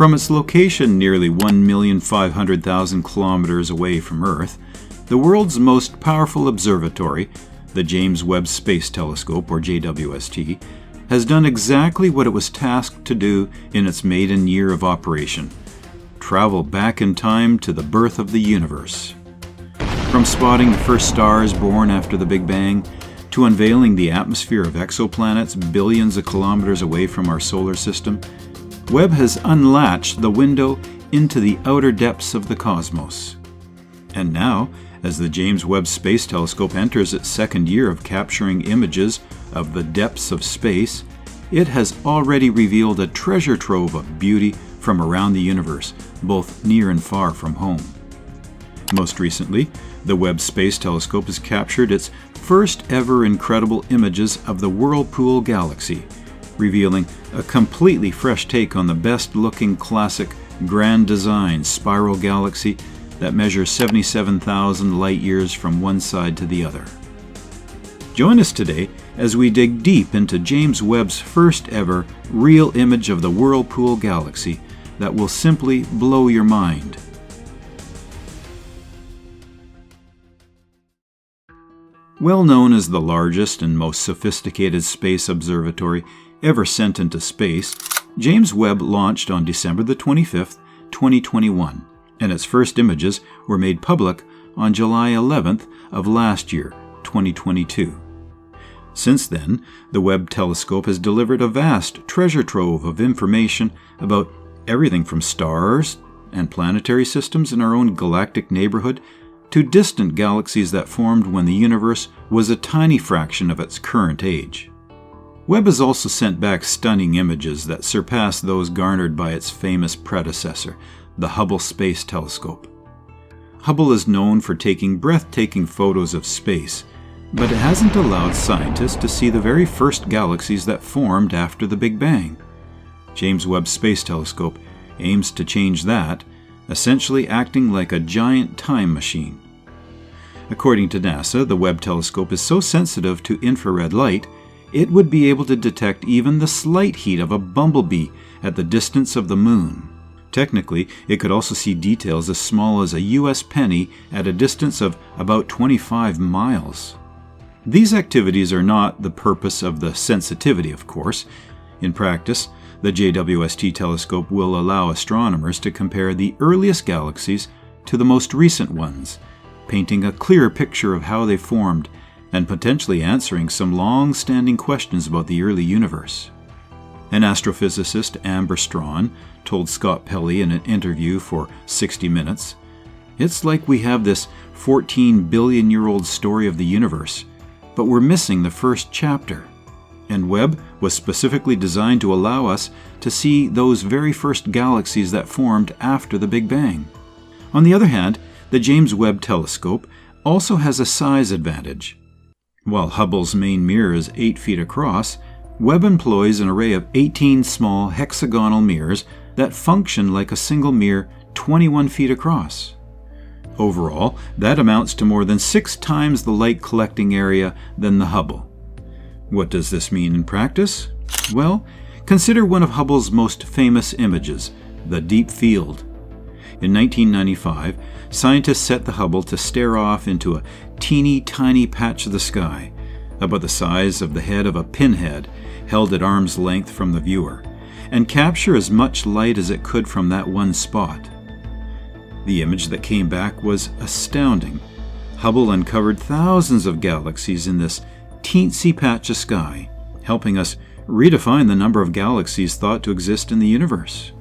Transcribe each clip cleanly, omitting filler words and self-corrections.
From its location nearly 1,500,000 kilometers away from Earth, the world's most powerful observatory, the James Webb Space Telescope, or JWST, has done exactly what it was tasked to do in its maiden year of operation: travel back in time to the birth of the universe. From spotting the first stars born after the Big Bang, to unveiling the atmosphere of exoplanets billions of kilometers away from our solar system, Webb has unlatched the window into the outer depths of the cosmos. And now, as the James Webb Space Telescope enters its second year of capturing images of the depths of space, it has already revealed a treasure trove of beauty from around the universe, both near and far from home. Most recently, the Webb Space Telescope has captured its first ever incredible images of the Whirlpool galaxy, revealing a completely fresh take on the best-looking classic grand design spiral galaxy that measures 77,000 light-years from one side to the other. Join us today as we dig deep into James Webb's first ever real image of the Whirlpool galaxy that will simply blow your mind. Well known as the largest and most sophisticated space observatory ever sent into space, James Webb launched on December the 25th, 2021, and its first images were made public on July 11th of last year, 2022. Since then, the Webb telescope has delivered a vast treasure trove of information about everything from stars and planetary systems in our own galactic neighborhood to distant galaxies that formed when the universe was a tiny fraction of its current age. Webb has also sent back stunning images that surpass those garnered by its famous predecessor, the Hubble Space Telescope. Hubble is known for taking breathtaking photos of space, but it hasn't allowed scientists to see the very first galaxies that formed after the Big Bang. James Webb Space Telescope aims to change that, essentially acting like a giant time machine. According to NASA, the Webb telescope is so sensitive to infrared light, it would be able to detect even the slight heat of a bumblebee at the distance of the moon. Technically, it could also see details as small as a US penny at a distance of about 25 miles. These activities are not the purpose of the sensitivity, of course. In practice, the JWST telescope will allow astronomers to compare the earliest galaxies to the most recent ones, painting a clearer picture of how they formed and potentially answering some long-standing questions about the early universe. An astrophysicist, Amber Strawn, told Scott Pelley in an interview for 60 Minutes, "It's like we have this 14-billion-year-old story of the universe, but we're missing the first chapter." And Webb was specifically designed to allow us to see those very first galaxies that formed after the Big Bang. On the other hand, the James Webb Telescope also has a size advantage. While Hubble's main mirror is 8 feet across, Webb employs an array of 18 small hexagonal mirrors that function like a single mirror 21 feet across. Overall, that amounts to more than 6 times the light collecting area than the Hubble. What does this mean in practice? Well, consider one of Hubble's most famous images, the Deep Field. In 1995, scientists set the Hubble to stare off into a teeny tiny patch of the sky, about the size of the head of a pinhead, held at arm's length from the viewer, and capture as much light as it could from that one spot. The image that came back was astounding. Hubble uncovered thousands of galaxies in this teensy patch of sky, helping us redefine the number of galaxies thought to exist in the universe.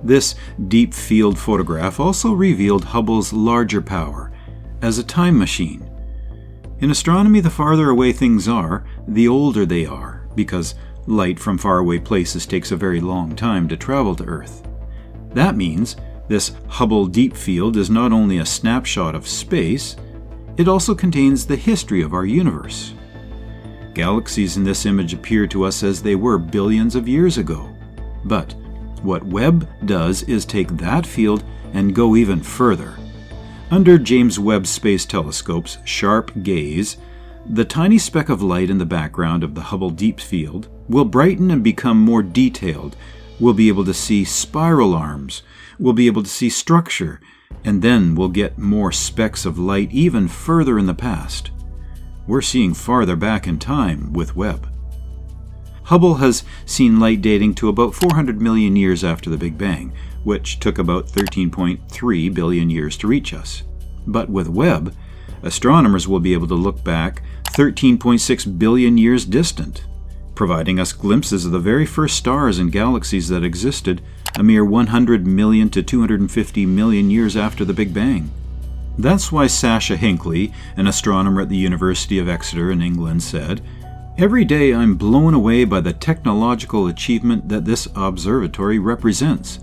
This deep field photograph also revealed Hubble's larger power as a time machine. In astronomy, the farther away things are, the older they are, because light from faraway places takes a very long time to travel to Earth. That means this Hubble Deep Field is not only a snapshot of space, it also contains the history of our universe. Galaxies in this image appear to us as they were billions of years ago. But what Webb does is take that field and go even further. Under James Webb Space Telescope's sharp gaze, the tiny speck of light in the background of the Hubble Deep Field will brighten and become more detailed, we'll be able to see spiral arms, we'll be able to see structure, and then we'll get more specks of light even further in the past. We're seeing farther back in time with Webb. Hubble has seen light dating to about 400 million years after the Big Bang, which took about 13.3 billion years to reach us. But with Webb, astronomers will be able to look back 13.6 billion years distant, providing us glimpses of the very first stars and galaxies that existed a mere 100 million to 250 million years after the Big Bang. That's why Sasha Hinckley, an astronomer at the University of Exeter in England, said, "Every day I'm blown away by the technological achievement that this observatory represents.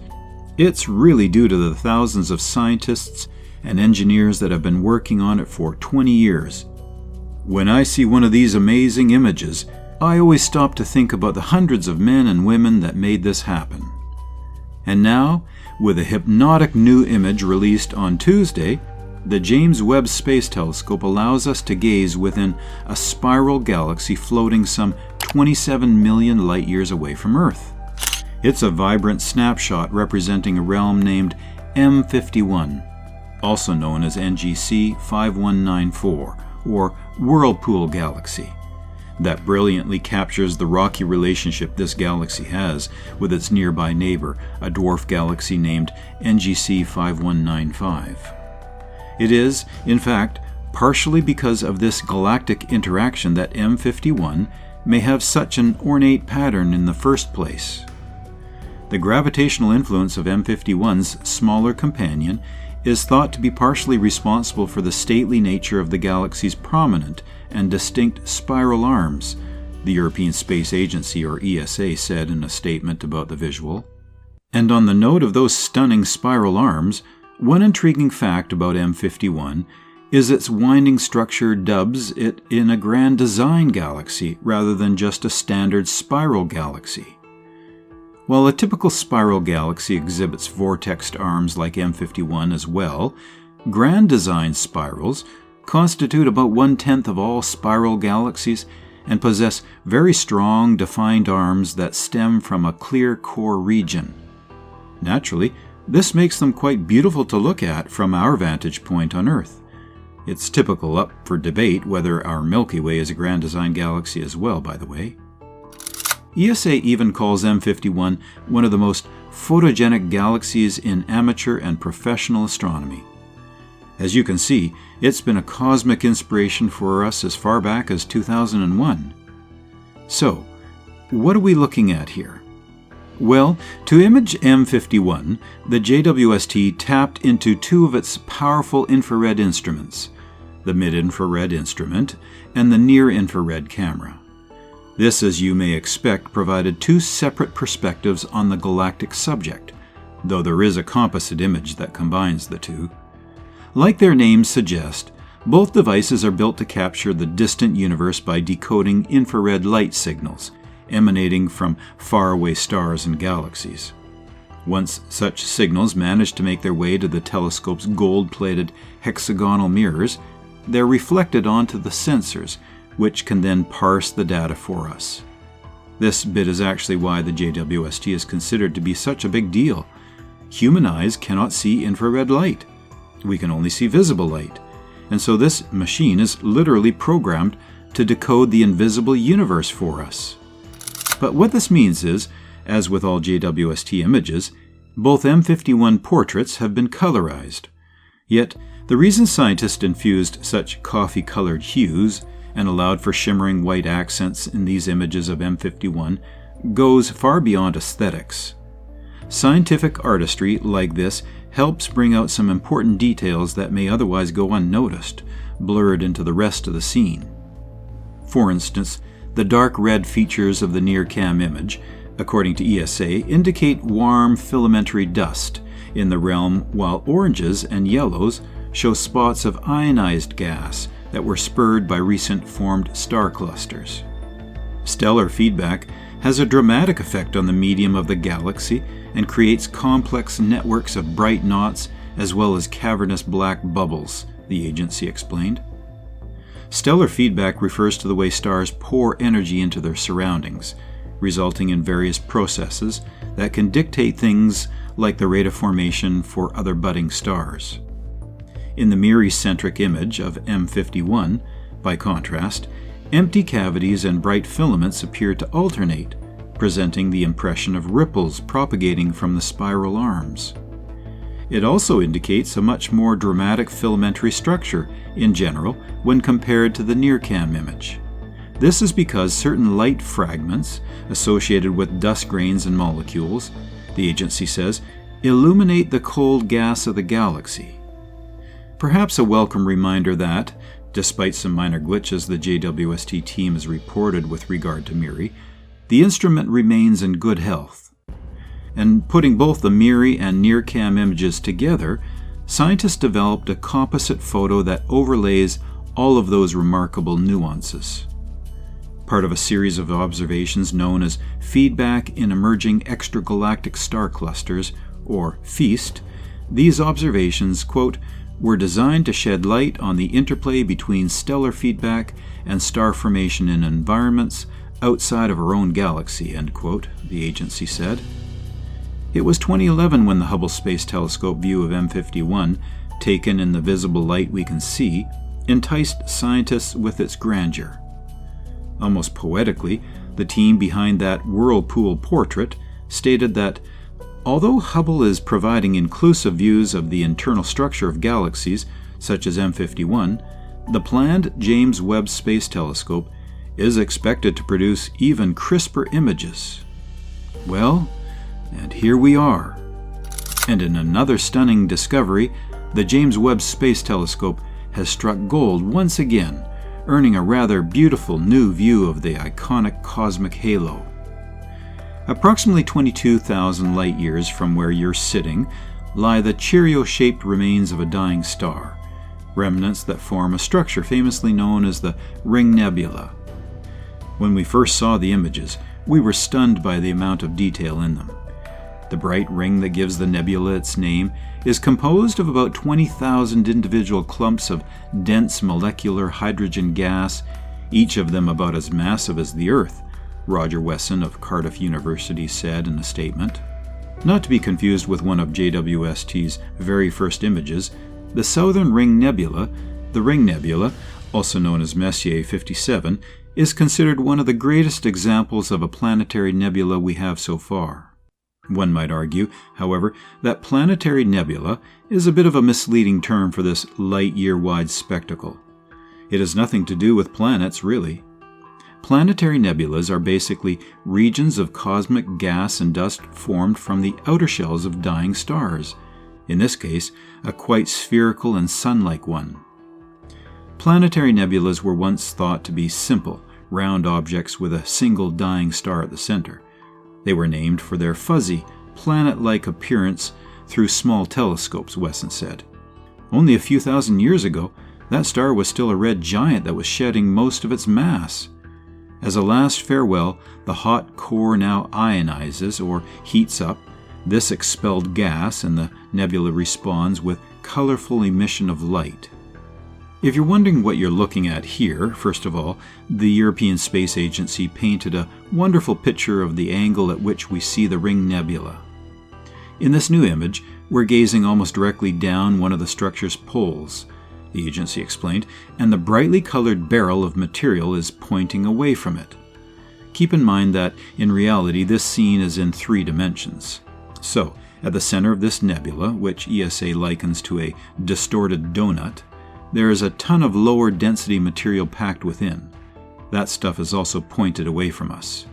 It's really due to the thousands of scientists and engineers that have been working on it for 20 years. When I see one of these amazing images, I always stop to think about the hundreds of men and women that made this happen." And now, with a hypnotic new image released on Tuesday, the James Webb Space Telescope allows us to gaze within a spiral galaxy floating some 27 million light-years away from Earth. It's a vibrant snapshot representing a realm named M51, also known as NGC 5194, or Whirlpool Galaxy, that brilliantly captures the rocky relationship this galaxy has with its nearby neighbor, a dwarf galaxy named NGC 5195. It is, in fact, partially because of this galactic interaction that M51 may have such an ornate pattern in the first place. The gravitational influence of M51's smaller companion is thought to be partially responsible for the stately nature of the galaxy's prominent and distinct spiral arms, the European Space Agency, or ESA, said in a statement about the visual. And on the note of those stunning spiral arms, one intriguing fact about M51 is its winding structure dubs it in a grand design galaxy rather than just a standard spiral galaxy. While a typical spiral galaxy exhibits vortexed arms like M51 as well, grand design spirals constitute about 1/10 of all spiral galaxies and possess very strong, defined arms that stem from a clear core region. Naturally, this makes them quite beautiful to look at from our vantage point on Earth. It's typical up for debate whether our Milky Way is a grand design galaxy as well, by the way. ESA even calls M51 one of the most photogenic galaxies in amateur and professional astronomy. As you can see, it's been a cosmic inspiration for us as far back as 2001. So, what are we looking at here? Well, to image M51, the JWST tapped into two of its powerful infrared instruments, the mid-infrared instrument and the near-infrared camera. This, as you may expect, provided two separate perspectives on the galactic subject, though there is a composite image that combines the two. Like their names suggest, both devices are built to capture the distant universe by decoding infrared light signals emanating from faraway stars and galaxies. Once such signals manage to make their way to the telescope's gold-plated hexagonal mirrors, they're reflected onto the sensors, which can then parse the data for us. This bit is actually why the JWST is considered to be such a big deal. Human eyes cannot see infrared light. We can only see visible light. And so this machine is literally programmed to decode the invisible universe for us. But what this means is, as with all JWST images, both M51 portraits have been colorized. Yet, the reason scientists infused such coffee-colored hues and allowed for shimmering white accents in these images of M51 goes far beyond aesthetics. Scientific artistry like this helps bring out some important details that may otherwise go unnoticed, blurred into the rest of the scene. For instance, the dark red features of the near-cam image, according to ESA, indicate warm filamentary dust in the realm, while oranges and yellows show spots of ionized gas that were spurred by recent formed star clusters. Stellar feedback has a dramatic effect on the medium of the galaxy and creates complex networks of bright knots as well as cavernous black bubbles, the agency explained. Stellar feedback refers to the way stars pour energy into their surroundings, resulting in various processes that can dictate things like the rate of formation for other budding stars. In the Miri-centric image of M51, by contrast, empty cavities and bright filaments appear to alternate, presenting the impression of ripples propagating from the spiral arms. It also indicates a much more dramatic filamentary structure in general when compared to the NIRCam image. This is because certain light fragments associated with dust grains and molecules, the agency says, illuminate the cold gas of the galaxy. Perhaps a welcome reminder that, despite some minor glitches the JWST team has reported with regard to Miri, the instrument remains in good health. And putting both the Miri and NIRCam images together, scientists developed a composite photo that overlays all of those remarkable nuances. Part of a series of observations known as Feedback in Emerging Extragalactic Star Clusters, or FEAST, these observations, quote, were designed to shed light on the interplay between stellar feedback and star formation in environments outside of our own galaxy, end quote, the agency said. It was 2011 when the Hubble Space Telescope view of M51, taken in the visible light we can see, enticed scientists with its grandeur. Almost poetically, the team behind that Whirlpool portrait stated that, although Hubble is providing inclusive views of the internal structure of galaxies, such as M51, the planned James Webb Space Telescope is expected to produce even crisper images. Well, and here we are. And in another stunning discovery, the James Webb Space Telescope has struck gold once again, earning a rather beautiful new view of the iconic cosmic halo. Approximately 22,000 light-years from where you're sitting lie the Cheerio-shaped remains of a dying star, remnants that form a structure famously known as the Ring Nebula. When we first saw the images, we were stunned by the amount of detail in them. The bright ring that gives the nebula its name is composed of about 20,000 individual clumps of dense molecular hydrogen gas, each of them about as massive as the Earth, Roger Wesson of Cardiff University said in a statement. Not to be confused with one of JWST's very first images, the Southern Ring Nebula, the Ring Nebula, also known as Messier 57, is considered one of the greatest examples of a planetary nebula we have so far. One might argue, however, that planetary nebula is a bit of a misleading term for this light-year-wide spectacle. It has nothing to do with planets, really. Planetary nebulas are basically regions of cosmic gas and dust formed from the outer shells of dying stars, in this case, a quite spherical and sun-like one. Planetary nebulas were once thought to be simple, round objects with a single dying star at the center. They were named for their fuzzy, planet-like appearance through small telescopes, Wesson said. Only a few thousand years ago, that star was still a red giant that was shedding most of its mass. As a last farewell, the hot core now ionizes or heats up this expelled gas, and the nebula responds with colorful emission of light. If you're wondering what you're looking at here, first of all, the European Space Agency painted a wonderful picture of the angle at which we see the Ring Nebula. In this new image, we're gazing almost directly down one of the structure's poles, the agency explained, and the brightly colored barrel of material is pointing away from it. Keep in mind that, in reality, this scene is in 3 dimensions. So, at the center of this nebula, which ESA likens to a distorted donut, there is a ton of lower density material packed within. That stuff is also pointed away from us.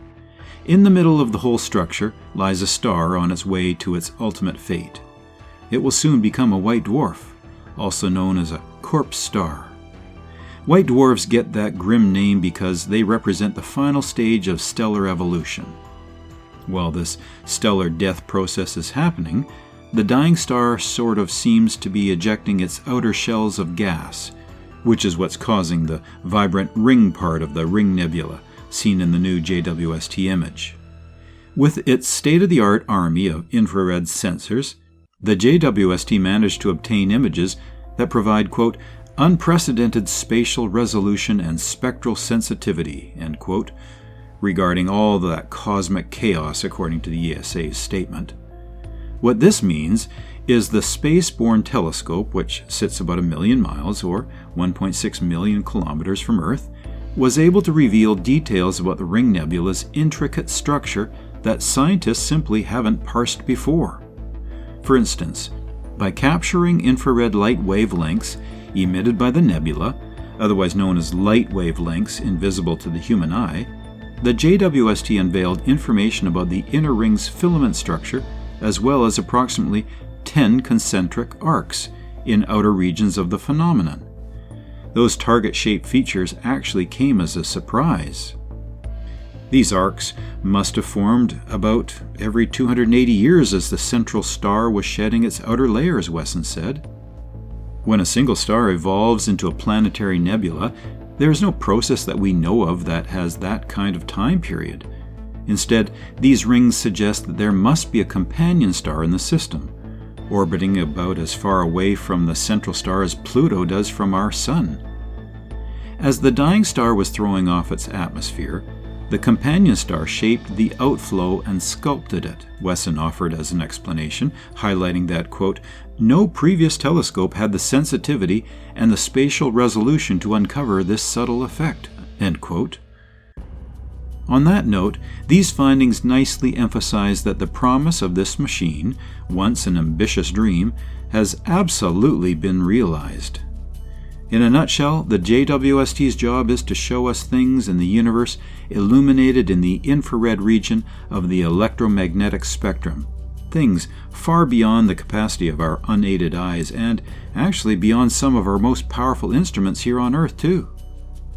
In the middle of the whole structure lies a star on its way to its ultimate fate. It will soon become a white dwarf, also known as a corpse star. White dwarfs get that grim name because they represent the final stage of stellar evolution. While this stellar death process is happening, the dying star sort of seems to be ejecting its outer shells of gas, which is what's causing the vibrant ring part of the Ring Nebula seen in the new JWST image. With its state-of-the-art army of infrared sensors, the JWST managed to obtain images that provide, quote, unprecedented spatial resolution and spectral sensitivity, end quote, regarding all that cosmic chaos according to the ESA's statement. What this means is the space-borne telescope, which sits about 1 million miles or 1.6 million kilometers from Earth, was able to reveal details about the Ring Nebula's intricate structure that scientists simply haven't parsed before. For instance, by capturing infrared light wavelengths emitted by the nebula, otherwise known as light wavelengths invisible to the human eye, the JWST unveiled information about the inner ring's filament structure as well as approximately 10 concentric arcs in outer regions of the phenomenon. Those target-shaped features actually came as a surprise. These arcs must have formed about every 280 years as the central star was shedding its outer layers, Wesson said. When a single star evolves into a planetary nebula, there is no process that we know of that has that kind of time period. Instead, these rings suggest that there must be a companion star in the system, orbiting about as far away from the central star as Pluto does from our Sun. As the dying star was throwing off its atmosphere, the companion star shaped the outflow and sculpted it, Wesson offered as an explanation, highlighting that, quote, no previous telescope had the sensitivity and the spatial resolution to uncover this subtle effect, end quote. On that note, these findings nicely emphasize that the promise of this machine, once an ambitious dream, has absolutely been realized. In a nutshell, the JWST's job is to show us things in the universe illuminated in the infrared region of the electromagnetic spectrum, things far beyond the capacity of our unaided eyes and actually beyond some of our most powerful instruments here on Earth too.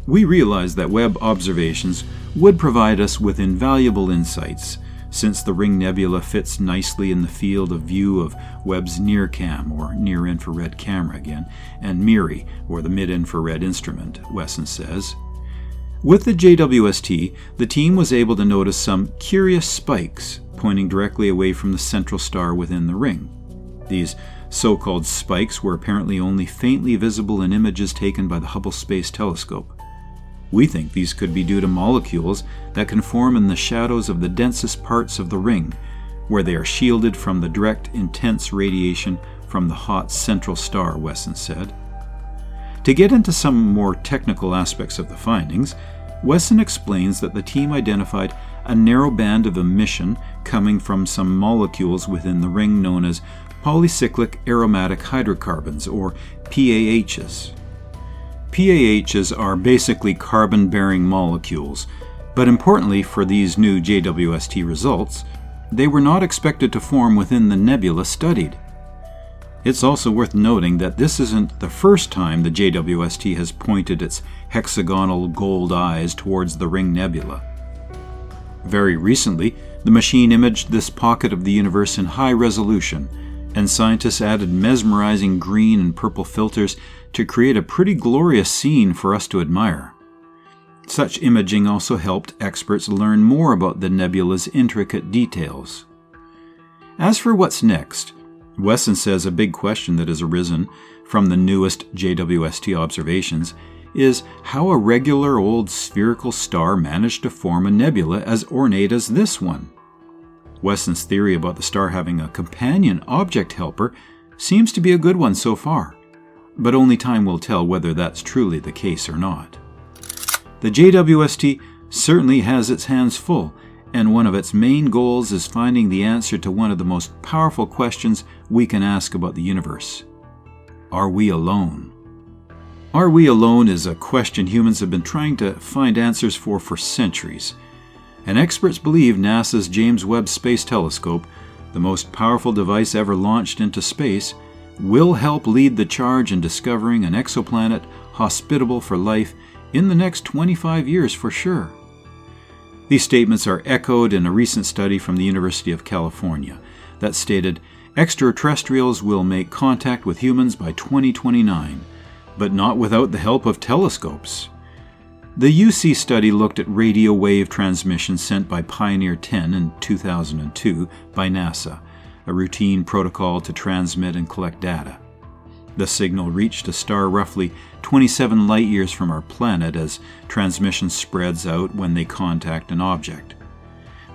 We realize that Webb observations would provide us with invaluable insights, since the Ring Nebula fits nicely in the field of view of Webb's NIRCam, or near-infrared camera again, and MIRI, or the mid-infrared instrument, Wesson says. With the JWST, the team was able to notice some curious spikes pointing directly away from the central star within the ring. These so-called spikes were apparently only faintly visible in images taken by the Hubble Space Telescope. We think these could be due to molecules that can form in the shadows of the densest parts of the ring, where they are shielded from the direct, intense radiation from the hot central star, Wesson said. To get into some more technical aspects of the findings, Wesson explains that the team identified a narrow band of emission coming from some molecules within the ring known as polycyclic aromatic hydrocarbons, or PAHs. PAHs are basically carbon-bearing molecules, but importantly for these new JWST results, they were not expected to form within the nebula studied. It's also worth noting that this isn't the first time the JWST has pointed its hexagonal gold eyes towards the Ring Nebula. Very recently, the machine imaged this pocket of the universe in high resolution, and scientists added mesmerizing green and purple filters to create a pretty glorious scene for us to admire. Such imaging also helped experts learn more about the nebula's intricate details. As for what's next, Wesson says a big question that has arisen from the newest JWST observations is how a regular old spherical star managed to form a nebula as ornate as this one. Wesson's theory about the star having a companion object helper seems to be a good one so far, but only time will tell whether that's truly the case or not. The JWST certainly has its hands full, and one of its main goals is finding the answer to one of the most powerful questions we can ask about the universe. Are we alone? Are we alone is a question humans have been trying to find answers for centuries, and experts believe NASA's James Webb Space Telescope, the most powerful device ever launched into space, will help lead the charge in discovering an exoplanet hospitable for life in the next 25 years for sure. These statements are echoed in a recent study from the University of California that stated extraterrestrials will make contact with humans by 2029, but not without the help of telescopes. The UC study looked at radio wave transmissions sent by Pioneer 10 in 2002 by NASA, a routine protocol to transmit and collect data. The signal reached a star roughly 27 light-years from our planet as transmission spreads out when they contact an object.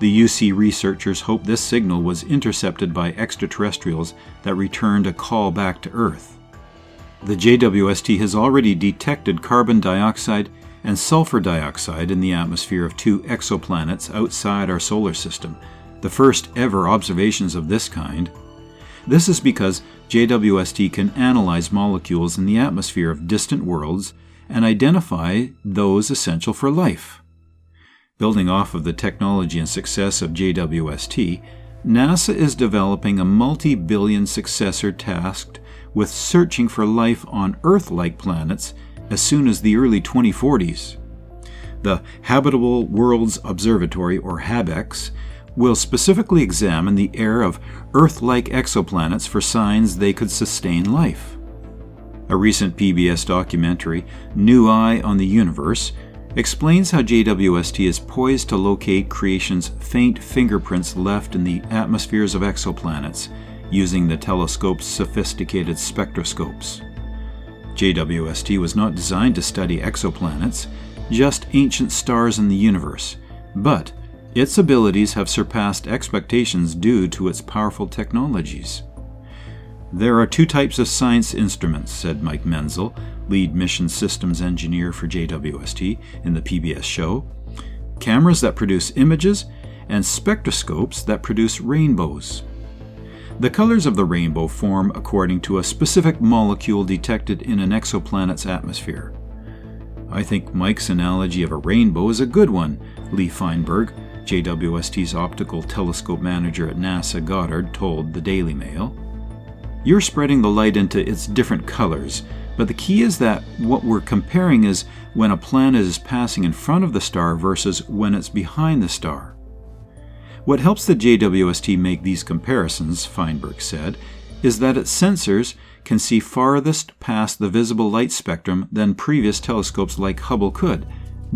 The UC researchers hope this signal was intercepted by extraterrestrials that returned a call back to Earth. The JWST has already detected carbon dioxide and sulfur dioxide in the atmosphere of 2 exoplanets outside our solar system, the first ever observations of this kind. This is because JWST can analyze molecules in the atmosphere of distant worlds and identify those essential for life. Building off of the technology and success of JWST, NASA is developing a multi-billion successor tasked with searching for life on Earth-like planets as soon as the early 2040s. The Habitable Worlds Observatory, or HABEX, will specifically examine the air of Earth-like exoplanets for signs they could sustain life. A recent PBS documentary, New Eye on the Universe, explains how JWST is poised to locate creation's faint fingerprints left in the atmospheres of exoplanets using the telescope's sophisticated spectroscopes. JWST was not designed to study exoplanets, just ancient stars in the universe, but its abilities have surpassed expectations due to its powerful technologies. There are 2 types of science instruments, said Mike Menzel, lead mission systems engineer for JWST in the PBS show: cameras that produce images and spectroscopes that produce rainbows. The colors of the rainbow form according to a specific molecule detected in an exoplanet's atmosphere. I think Mike's analogy of a rainbow is a good one, Lee Feinberg, JWST's optical telescope manager at NASA Goddard, told the Daily Mail. You're spreading the light into its different colors, but the key is that what we're comparing is when a planet is passing in front of the star versus when it's behind the star. What helps the JWST make these comparisons, Feinberg said, is that its sensors can see farthest past the visible light spectrum than previous telescopes like Hubble could,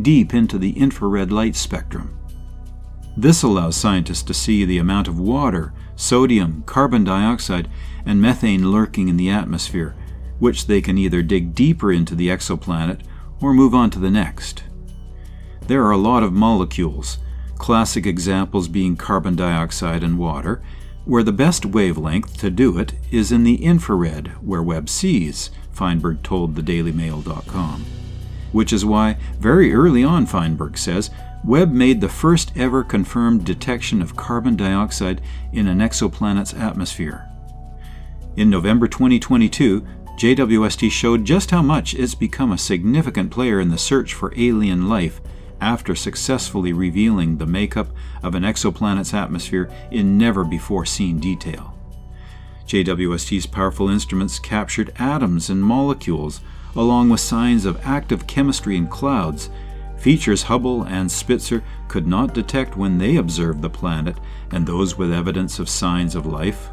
deep into the infrared light spectrum. This allows scientists to see the amount of water, sodium, carbon dioxide, and methane lurking in the atmosphere, which they can either dig deeper into the exoplanet or move on to the next. There are a lot of molecules, classic examples being carbon dioxide and water, where the best wavelength to do it is in the infrared, where Webb sees, Feinberg told thedailymail.com. Which is why, very early on, Feinberg says, Webb made the first ever confirmed detection of carbon dioxide in an exoplanet's atmosphere. In November 2022, JWST showed just how much it's become a significant player in the search for alien life after successfully revealing the makeup of an exoplanet's atmosphere in never-before-seen detail. JWST's powerful instruments captured atoms and molecules, along with signs of active chemistry in clouds, features Hubble and Spitzer could not detect when they observed the planet and those with evidence of signs of life.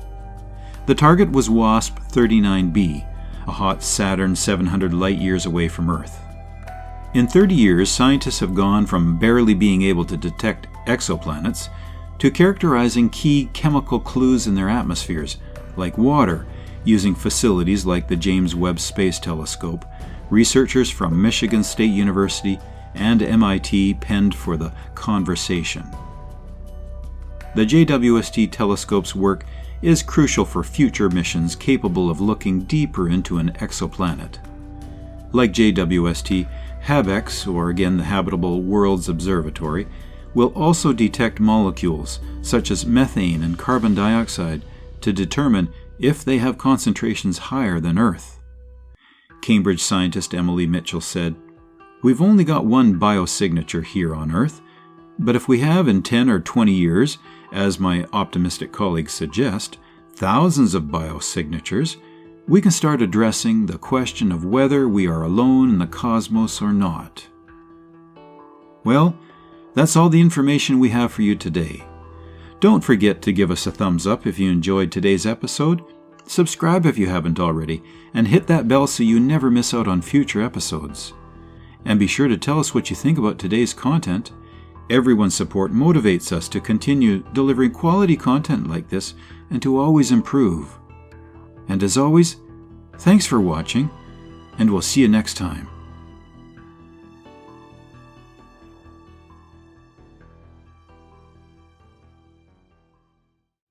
The target was WASP 39b, a hot Saturn 700 light-years away from Earth. In 30 years, scientists have gone from barely being able to detect exoplanets to characterizing key chemical clues in their atmospheres, like water, using facilities like the James Webb Space Telescope. Researchers from Michigan State University and MIT penned for the conversation. The JWST telescope's work is crucial for future missions capable of looking deeper into an exoplanet. Like JWST, HABEX, or again the Habitable Worlds Observatory, will also detect molecules such as methane and carbon dioxide to determine if they have concentrations higher than Earth. Cambridge scientist Emily Mitchell said, "We've only got one biosignature here on Earth, but if we have in 10 or 20 years, as my optimistic colleagues suggest, thousands of biosignatures, we can start addressing the question of whether we are alone in the cosmos or not." Well, that's all the information we have for you today. Don't forget to give us a thumbs up if you enjoyed today's episode, subscribe if you haven't already, and hit that bell so you never miss out on future episodes. And be sure to tell us what you think about today's content. Everyone's support motivates us to continue delivering quality content like this and to always improve. And as always, Thanks for watching, and we'll see you next time.